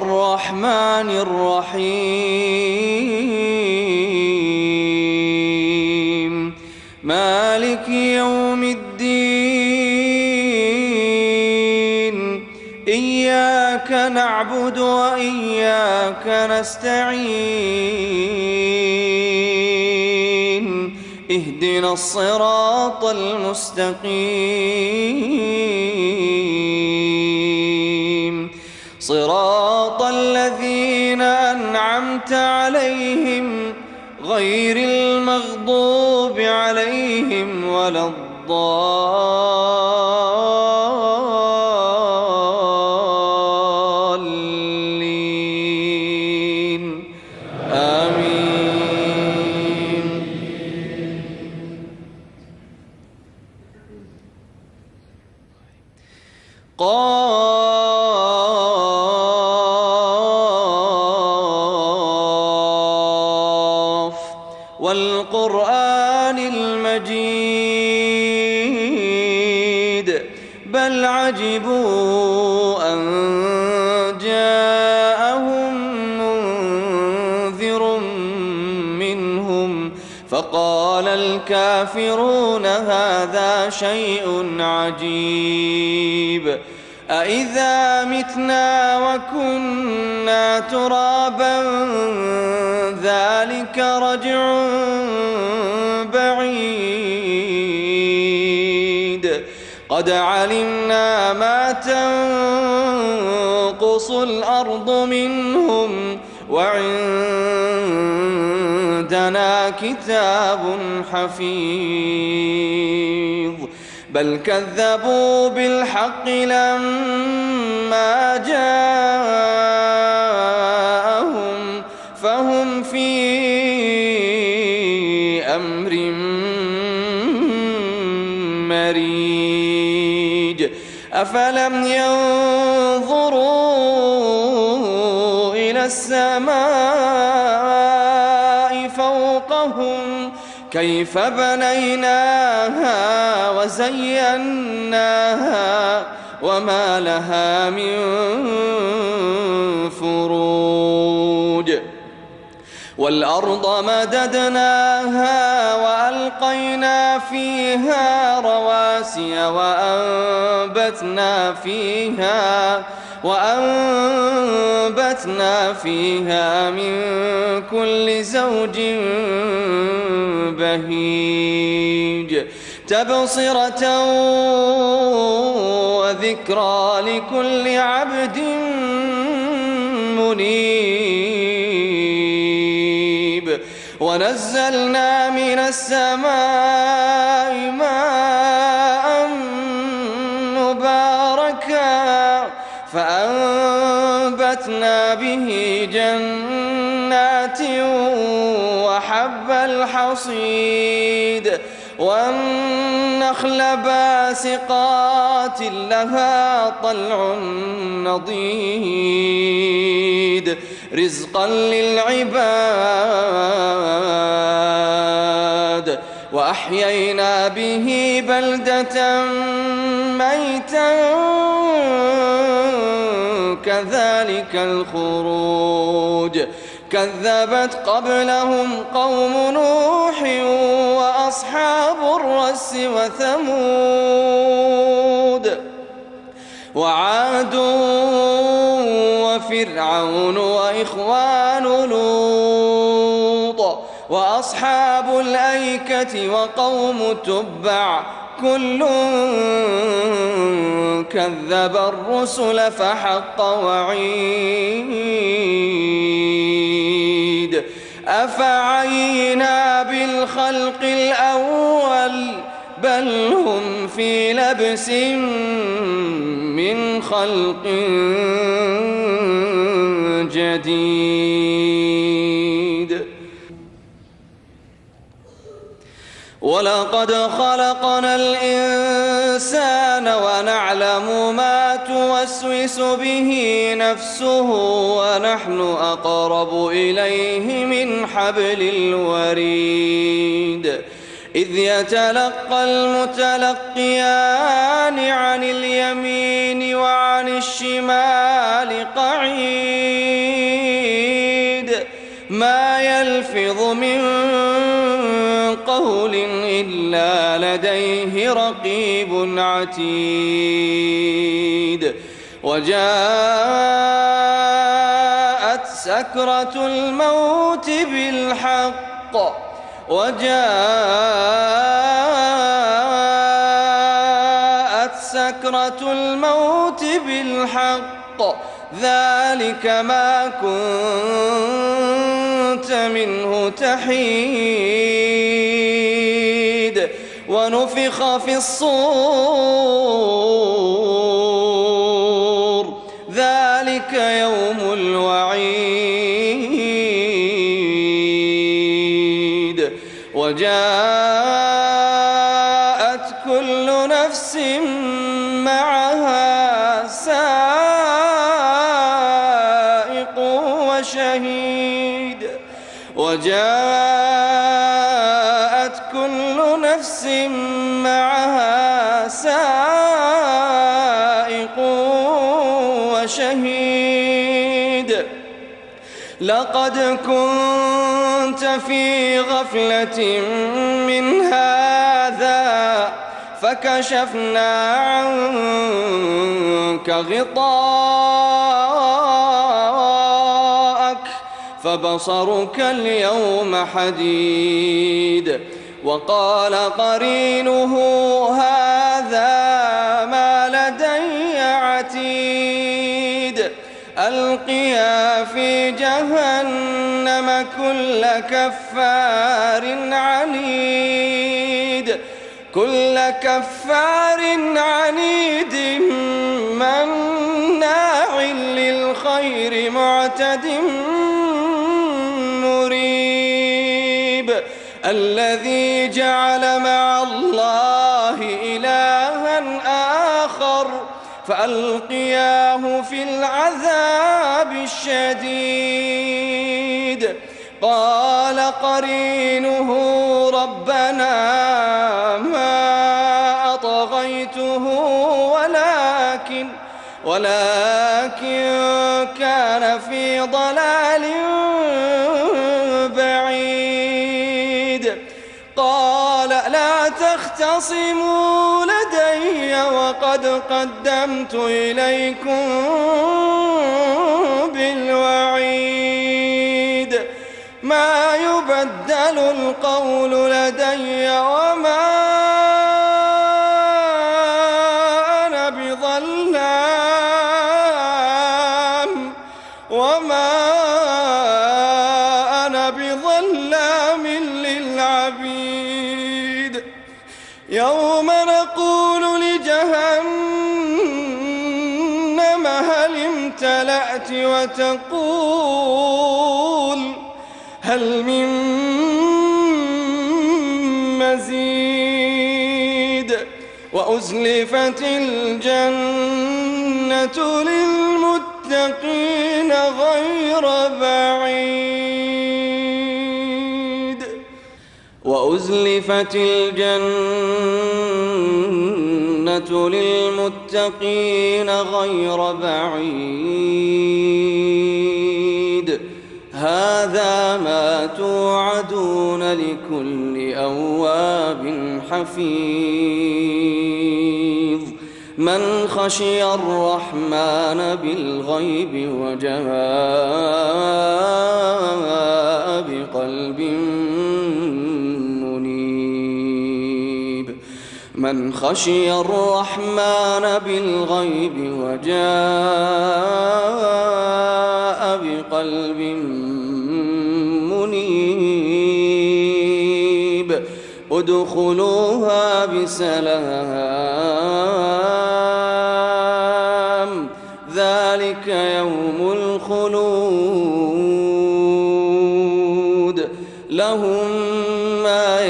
الرحمن الرحيم مالك يوم الدين إياك نعبد وإياك نستعين اهدنا الصراط المستقيم صراط الذين أنعمت عليهم غير المغضوب عليهم ولا الضالين آمين. والقرآن المجيد بل عجبوا أن جاءهم منذر منهم فقال الكافرون هذا شيء عجيب أإذا متنا وكنا ترابا ذلك رجع بعيد قد علمنا ما تنقص الأرض منهم وعندنا كتاب حفيظ بل كذبوا بالحق لما جاءهم فهم في أمر مريج أفلم ينظروا إلى السماء فوقهم كيف بنيناها وزيناها وما لها من فروج والأرض مددناها وألقينا فيها رواسي وأنبتنا فيها من كل زوج بهيج تبصرة وذكرى لكل عبد منيب ونزلنا من السماء ماء مباركا فأنبتنا به جنات وحب الحصيد والنخل باسقات لها طلع نضيد رزقا للعباد وأحيينا به بلدة ميتا كذلك الخروج كذبت قبلهم قوم نوح وأصحاب الرس وثمود وعاد وفرعون وإخوان لوط وأصحاب الأيكة وقوم تبع كل كذب الرسل فحق وعيد أفعينا بالخلق الأول بل هم في لبس من خلق جديد ولقد خلقنا الإنسان ونعلم ما توسوس به نفسه ونحن أقرب إليه من حبل الوريد إذ يتلقى المتلقيان عن اليمين وعن الشمال قعيد من قول إلا لديه رقيب عتيد وجاءت سكرة الموت بالحق ذلك ما كنت منه تحيد ونفخ في الصور ذلك يوم الوعيد وجاءت كل نفس معها سائق وشهيد لقد كنت في غفلة من هذا فكشفنا عنك غطاءك فبصرك اليوم حديد وقال قرينه هذا ما لدي عتيد ألقيا في جهنم كل كفار عنيد مناع للخير معتد مريب الذي جعل مع الله إلها آخر فألقياه في العذاب الشديد قال قرينه ربنا ما أطغيته ولكن كان في ضلال بعيد قال لا تختصموا لدي وقد قدمت إليكم بالوعيد ما يبدل القول لدي وما أنا بظلام للعبيد يوم نقول لجهنم هل امتلأت وتقول هل من مزيد وأزلفت الجنة للمتقين غير بعيد وأزلفت الجنة للمتقين غير بعيد هذا ما توعدون لكل أواب حفيظ من خشي الرحمن بالغيب وجاء بقلب منيب من خشي الرحمن بالغيب وجاء بقلب منيب ادخلوها بسلام ذلك يوم الخلود لهم ما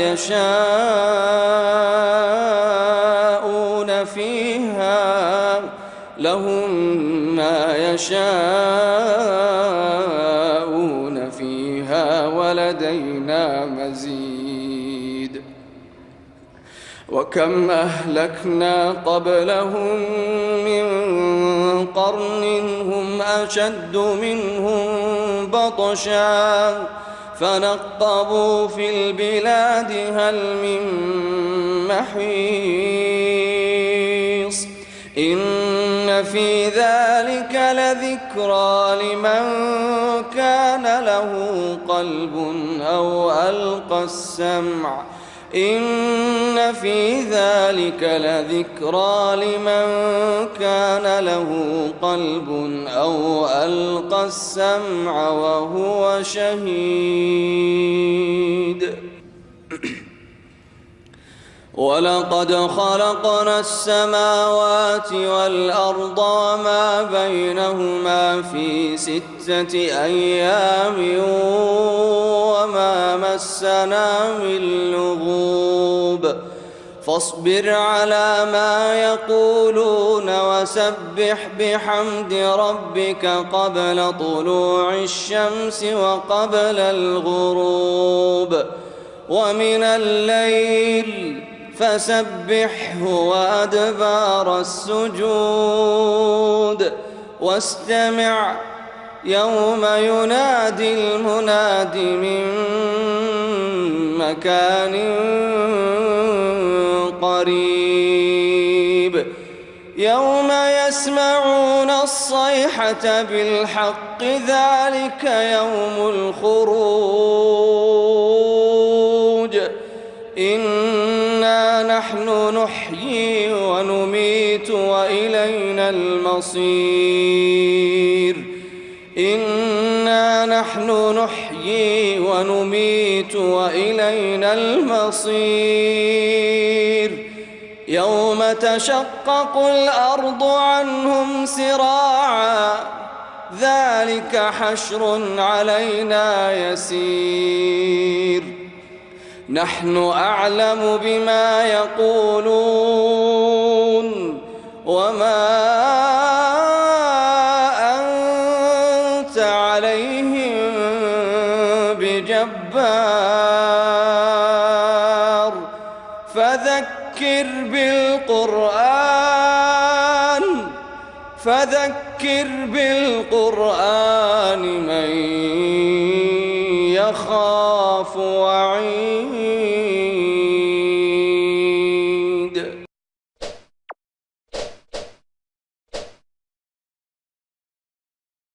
يشاءون فيها ولدينا مزيد وكم أهلكنا قبلهم من قرن هم أشد منهم بطشا فنقبوا في البلاد هل من محيص إن في ذلك لذكرى لمن كان له قلب أو ألقى السمع إن في ذلك لذكرى لمن كان له قلب أو ألقى السمع وهو شهيد ولقد خلقنا السماوات والأرض وما بينهما في 6 أيام وما مسنا من لغوب فاصبر على ما يقولون وسبح بحمد ربك قبل طلوع الشمس وقبل الغروب ومن الليل فسبحه وأدبار السجود واستمع يوم ينادي المناد من مكان قريب يوم يسمعون الصيحة بالحق ذلك يوم الخروج إنا نحن نحيي ونميت وإلينا المصير إنا نحن نحيي ونميت وإلينا المصير يوم تشقق الأرض عنهم سراعا ذلك حشر علينا يسير نحن أعلم بما يقولون وما أنت عليهم بجبار فذكر بالقرآن من يخاف وعيد